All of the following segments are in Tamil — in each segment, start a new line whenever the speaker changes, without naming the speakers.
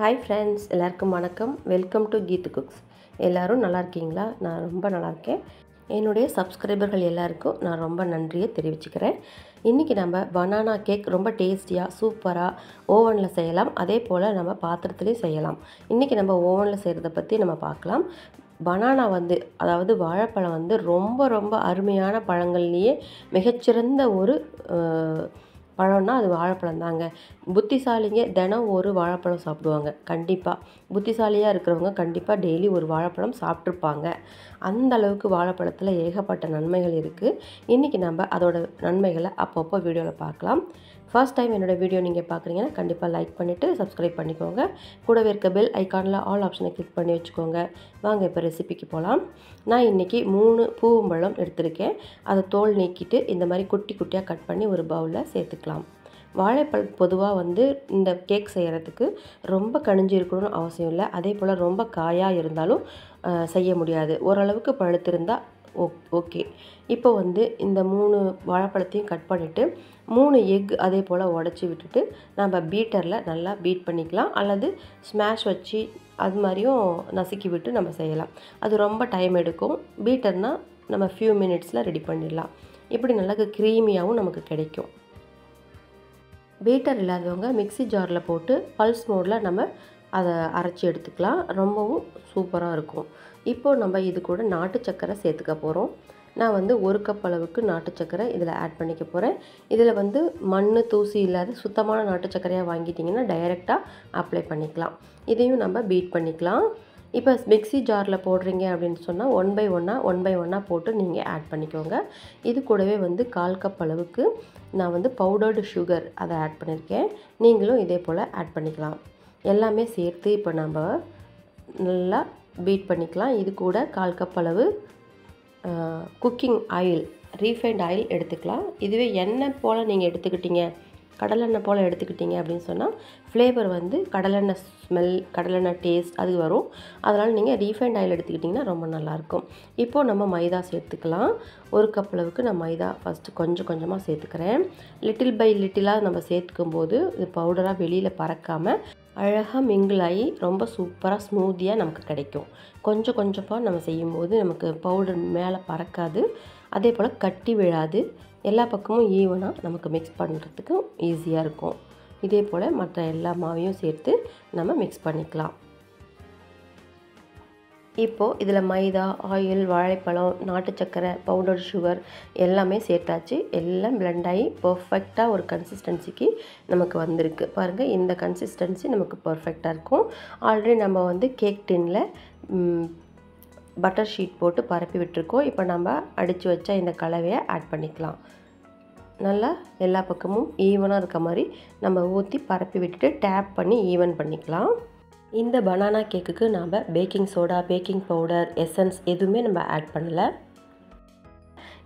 ஹாய் ஃப்ரெண்ட்ஸ், எல்லாருக்கும் வணக்கம். Welcome to Keethu cooks. எல்லோரும் நல்லா இருக்கீங்களா? நான் ரொம்ப நல்லா இருக்கேன். என்னுடைய சப்ஸ்கிரைபர்கள் எல்லாருக்கும் நான் ரொம்ப நன்றியை தெரிவிச்சுக்கிறேன். இன்றைக்கி நம்ம பனானா கேக் ரொம்ப டேஸ்டியாக சூப்பராக ஓவனில் செய்யலாம். அதே போல் நம்ம பாத்திரத்துலேயும் செய்யலாம். இன்றைக்கி நம்ம ஓவனில் செய்கிறத பற்றி நம்ம பார்க்கலாம். பனானா அதாவது வாழைப்பழம் ரொம்ப ரொம்ப அருமையான பழங்கள்லேயே மிகச்சிறந்த ஒரு பழம்னா அது வாழைப்பழம் தாங்க. புத்திசாலிங்க தினம் ஒரு வாழைப்பழம் சாப்பிடுவாங்க. கண்டிப்பாக புத்திசாலியாக இருக்கிறவங்க கண்டிப்பாக டெய்லி ஒரு வாழைப்பழம் சாப்பிட்ருப்பாங்க. அந்த அளவுக்கு வாழைப்பழத்தில் ஏகப்பட்ட நன்மைகள் இருக்குது. இன்றைக்கி நம்ம அதோட நன்மைகளை அப்பப்போ வீடியோவில் பார்க்கலாம். ஃபர்ஸ்ட் டைம் என்னோடய வீடியோ நீங்கள் பார்க்குறீங்கன்னா கண்டிப்பாக லைக் பண்ணிவிட்டு சப்ஸ்கிரைப் பண்ணிக்கோங்க. கூடவே இருக்க பெல் ஐக்கானில் ஆல் ஆப்ஷனை கிளிக் பண்ணி வச்சுக்கோங்க. வாங்க இப்போ ரெசிபிக்கு போகலாம். நான் இன்றைக்கி 3 பூவம்பழம் எடுத்திருக்கேன். அதை தோல் நீக்கிட்டு இந்த மாதிரி குட்டி குட்டியாக கட் பண்ணி ஒரு பவுலில் சேர்த்துக்கலாம். வாழைப்பழம் பொதுவாக இந்த கேக் செய்கிறதுக்கு ரொம்ப கனிஞ்சு இருக்கணும்னு அவசியம் இல்லை. அதே போல் ரொம்ப காயாக இருந்தாலும் செய்ய முடியாது. ஓரளவுக்கு பழுத்திருந்தால் ஓகே. இப்போ இந்த 3 வாழைப்பழத்தையும் கட் பண்ணிவிட்டு 3 எக் அதே போல் உடச்சி விட்டுட்டு நம்ம பீட்டரில் நல்லா பீட் பண்ணிக்கலாம். அல்லது ஸ்மாஷ் வச்சு அது மாதிரியும் நசுக்கி விட்டு நம்ம செய்யலாம். அது ரொம்ப டைம் எடுக்கும். பீட்டர்னால் நம்ம ஃபியூ மினிட்ஸில் ரெடி பண்ணிடலாம். இப்படி நல்லா க்ரீமியாகவும் நமக்கு கிடைக்கும். பீட்டர் இல்லாதவங்க மிக்ஸி ஜாரில் போட்டு பல்ஸ் மோடில் நம்ம அதை அரைச்சி எடுத்துக்கலாம். ரொம்பவும் சூப்பராக இருக்கும். இப்போது நம்ம இது கூட நாட்டு சர்க்கரை சேர்த்துக்க போகிறோம். நான் 1 கப் அளவுக்கு நாட்டு சர்க்கரை இதில் ஆட் பண்ணிக்க போகிறேன். இதில் மண் தூசி இல்லாத சுத்தமான நாட்டு சர்க்கரையாக வாங்கிட்டிங்கன்னா டைரெக்டாக அப்ளை பண்ணிக்கலாம். இதையும் நம்ம பீட் பண்ணிக்கலாம். இப்போ மிக்ஸி ஜாரில் போடுறீங்க அப்படின்னு சொன்னால் 1 பை 1 போட்டு நீங்கள் ஆட் பண்ணிக்கோங்க. இது கூடவே 1/4 கப் அளவுக்கு நான் பவுடர்டு சுகர் அதை ஆட் பண்ணியிருக்கேன். நீங்களும் இதே போல் ஆட் பண்ணிக்கலாம். எல்லாமே சேர்த்து இப்போ நம்ம நல்லா பீட் பண்ணிக்கலாம். இது கூட 1/4 கப் அளவு குக்கிங் ஆயில், ரீஃபைண்ட் ஆயில் எடுத்துக்கலாம். இதுவே எண்ணெய் போல் நீங்கள் எடுத்துக்கிட்டீங்க, கடலெண்ணெய் போல் எடுத்துக்கிட்டீங்க அப்படின்னு சொன்னால் ஃப்ளேவர் கடலெண்ணெய் ஸ்மெல், கடலெண்ணெய் டேஸ்ட் அது வரும். அதனால் நீங்கள் ரீஃபைண்ட் ஆயில் எடுத்துக்கிட்டிங்கன்னா ரொம்ப நல்லாயிருக்கும். இப்போது நம்ம மைதா சேர்த்துக்கலாம். 1 கப் அளவுக்கு நான் மைதா ஃபஸ்ட்டு கொஞ்சம் கொஞ்சமாக சேர்த்துக்கிறேன். லிட்டில் பை லிட்டிலாக நம்ம சேர்த்துக்கும் போது இது பவுடராக வெளியில் பறக்காமல் அழகாக மிங்கிள் ஆகி ரொம்ப சூப்பராக ஸ்மூத்தியாக நமக்கு கிடைக்கும். கொஞ்சம் கொஞ்சமாக நம்ம செய்யும்போது நமக்கு பவுடர் மேலே பறக்காது. அதே போல் கட்டி விழாது. எல்லா பக்கமும் ஈவனாக நமக்கு மிக்ஸ் பண்ணுறதுக்கு ஈஸியாக இருக்கும். இதே போல் மற்ற எல்லா மாவையும் சேர்த்து நம்ம மிக்ஸ் பண்ணிக்கலாம். இப்போது இதில் மைதா, ஆயில், வாழைப்பழம், நாட்டு சர்க்கரை, பவுடர் சுகர் எல்லாமே சேர்த்தாச்சு. எல்லாம் பிளெண்ட் ஆகி பர்ஃபெக்டாக ஒரு கன்சிஸ்டன்சிக்கு நமக்கு வந்திருக்கு. பாருங்கள், இந்த கன்சிஸ்டன்சி நமக்கு பர்ஃபெக்டாக இருக்கும். ஆல்ரெடி நம்ம கேக் டின்னில் பட்டர் ஷீட் போட்டு பரப்பி விட்டுருக்கோம். இப்போ நம்ம அடித்து வச்ச இந்த கலவையை ஆட் பண்ணிக்கலாம். நல்லா எல்லா பக்கமும் ஈவனாக இருக்க மாதிரி நம்ம ஊற்றி பரப்பி விட்டுட்டு டேப் பண்ணி ஈவன் பண்ணிக்கலாம். இந்த பனானா கேக்குக்கு நாம் baking soda, baking powder, essence எதுவுமே நம்ம ஆட் பண்ணலை.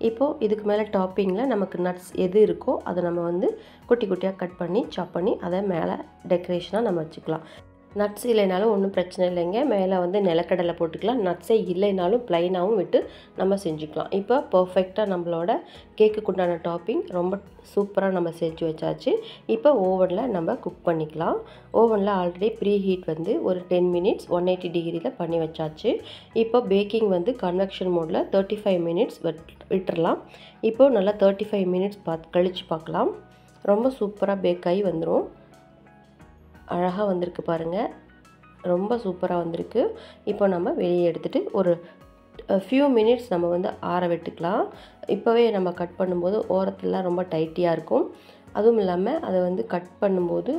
இப்போது இதுக்கு மேலே டாப்பிங்கில் நமக்கு நட்ஸ் எது இருக்கோ அதை நம்ம குட்டி குட்டியாக கட் பண்ணி சாப் பண்ணி அதை மேலே டெக்கரேஷனாக நம்ம வச்சுக்கலாம். நட்ஸ் இல்லைனாலும் ஒன்றும் பிரச்சனை இல்லைங்க. மேலே நிலக்கடலை போட்டுக்கலாம். நட்ஸே இல்லைனாலும் ப்ளைனாகவும் விட்டு நம்ம செஞ்சுக்கலாம். இப்போ பர்ஃபெக்டாக நம்மளோட கேக்குக்கு உண்டான டாப்பிங் ரொம்ப சூப்பராக நம்ம செஞ்சு வச்சாச்சு. இப்போ ஓவனில் நம்ம குக் பண்ணிக்கலாம். ஓவனில் ஆல்ரெடி ப்ரீ ஹீட் ஒரு 10 மினிட்ஸ் 180 டிகிரியில் பண்ணி வச்சாச்சு. இப்போ பேக்கிங் கன்வெக்ஷன் மோடில் 35 மினிட்ஸ் விட்டுறலாம். இப்போது நல்லா 35 மினிட்ஸ் கழித்து பார்க்கலாம். ரொம்ப சூப்பராக பேக் ஆகி வந்துடும். அழகாக வந்திருக்கு பாருங்கள். ரொம்ப சூப்பராக வந்திருக்கு. இப்போ நம்ம வெளியே எடுத்துகிட்டு ஒரு ஃபியூ மினிட்ஸ் நம்ம ஆற விட்டுக்கலாம். இப்போவே நம்ம கட் பண்ணும்போது ஓரத்துலாம் ரொம்ப டைட்டியாக இருக்கும். அதுவும் இல்லாமல் அதை கட் பண்ணும்போது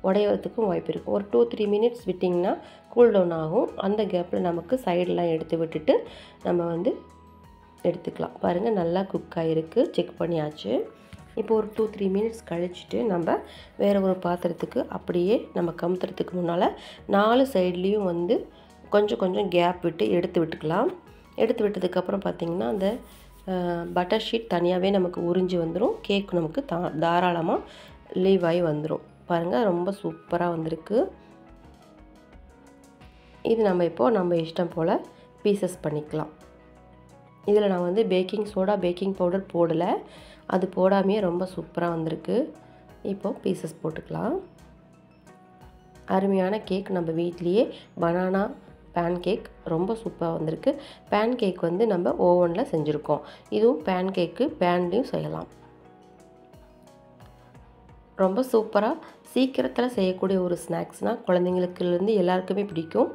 உடையறதுக்கும் வாய்ப்பு இருக்கும். ஒரு 2-3 மினிட்ஸ் விட்டிங்கன்னா கூல் டவுன் ஆகும். அந்த கேப்பில் நமக்கு சைடெலாம் எடுத்து விட்டுட்டு நம்ம எடுத்துக்கலாம். பாருங்கள், நல்லா குக் ஆகிருக்கு. செக் பண்ணியாச்சு. இப்போ ஒரு 2-3 மினிட்ஸ் கழிச்சிட்டு நம்ம வேறு ஒரு பாத்திரத்துக்கு அப்படியே நம்ம கமுத்துறதுக்கு முன்னால் 4 சைட்லேயும் கொஞ்சம் கொஞ்சம் கேப் விட்டு எடுத்து விட்டுக்கலாம். எடுத்து விட்டதுக்கப்புறம் பார்த்திங்கன்னா அந்த பட்டர் ஷீட் தனியாகவே நமக்கு உறிஞ்சி வந்துடும். கேக் நமக்கு தாராளமாக லீவ் ஆகி வந்துடும். பாருங்கள், ரொம்ப சூப்பராக வந்திருக்கு. இது நம்ம இஷ்டம் போல் பீசஸ் பண்ணிக்கலாம். இதில் நான் பேக்கிங் சோடா, பேக்கிங் பவுடர் போடலை. அது போடாமையே ரொம்ப சூப்பராக வந்திருக்கு. இப்போது பீசஸ் போட்டுக்கலாம். அருமையான கேக் நம்ம வீட்லேயே பனானா பேன் கேக் ரொம்ப சூப்பராக வந்திருக்கு. பேன் கேக் வந்து நம்ம ஓவனில் செஞ்சுருக்கோம். இதுவும் பேன் கேக்கு பேன்லேயும் செய்யலாம். ரொம்ப சூப்பராக சீக்கிரத்தில் செய்யக்கூடிய ஒரு ஸ்நாக்ஸ்னால் குழந்தைங்களுக்குலேருந்து எல்லாருக்குமே பிடிக்கும்.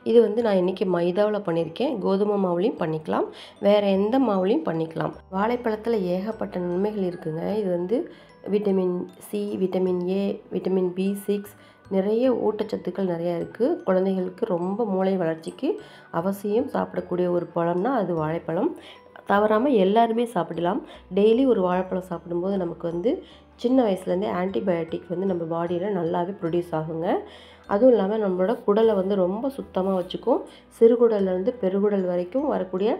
இது வந்து நான் இன்றைக்கி மைதாவில் பண்ணியிருக்கேன். கோதுமை மாவுலேயும் பண்ணிக்கலாம், வேறு எந்த மாவுலேயும் பண்ணிக்கலாம். வாழைப்பழத்தில் ஏகப்பட்ட நன்மைகள் இருக்குதுங்க. இது வந்து vitamin C, vitamin A, vitamin B6 நிறைய ஊட்டச்சத்துக்கள் நிறையா இருக்குது. குழந்தைகளுக்கு ரொம்ப மூளை வளர்ச்சிக்கு அவசியம் சாப்பிடக்கூடிய ஒரு பழம்னா அது வாழைப்பழம். தவறாமல் எல்லாருமே சாப்பிடலாம். டெய்லி ஒரு வாழைப்பழம் சாப்பிடும்போது நமக்கு வந்து சின்ன வயசுலேருந்தே ஆன்டிபயோட்டிக் வந்து நம்ம பாடியில் நல்லாவே ப்ரொடியூஸ் ஆகுங்க. அதுவும் இல்லாமல் நம்மளோட குடலை வந்து ரொம்ப சுத்தமாக வச்சுக்கும். சிறுகுடல்லேருந்து பெருகுடல் வரைக்கும் வரக்கூடிய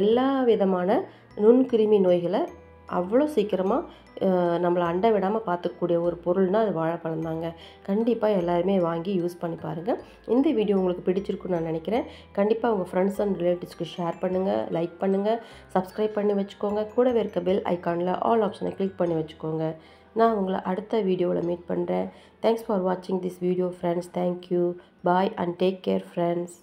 எல்லா விதமான நுண்கிருமி நோய்களை அவ்வளோ சீக்கிரமாக நம்மளை அண்டை விடாமல் பார்த்துக்கக்கூடிய ஒரு பொருள்னால் அது வாழைப்பழம் தாங்க. கண்டிப்பாக எல்லாருமே வாங்கி யூஸ் பண்ணி பாருங்கள். இந்த வீடியோ உங்களுக்கு பிடிச்சிருக்குன்னு நான் நினைக்கிறேன். கண்டிப்பாக உங்கள் ஃப்ரெண்ட்ஸ் அண்ட் ரிலேட்டிவ்ஸ்க்கு ஷேர் பண்ணுங்கள், லைக் பண்ணுங்கள், சப்ஸ்கிரைப் பண்ணி வச்சுக்கோங்க. கூடவே இருக்க பெல் ஐக்கானில் ஆல் ஆப்ஷனை கிளிக் பண்ணி வச்சுக்கோங்க. நான் உங்களை அடுத்த வீடியோவில் மீட் பண்ணுறேன். தேங்க்ஸ் ஃபார் வாட்சிங் this video friends. Thank you. Bye and take care friends.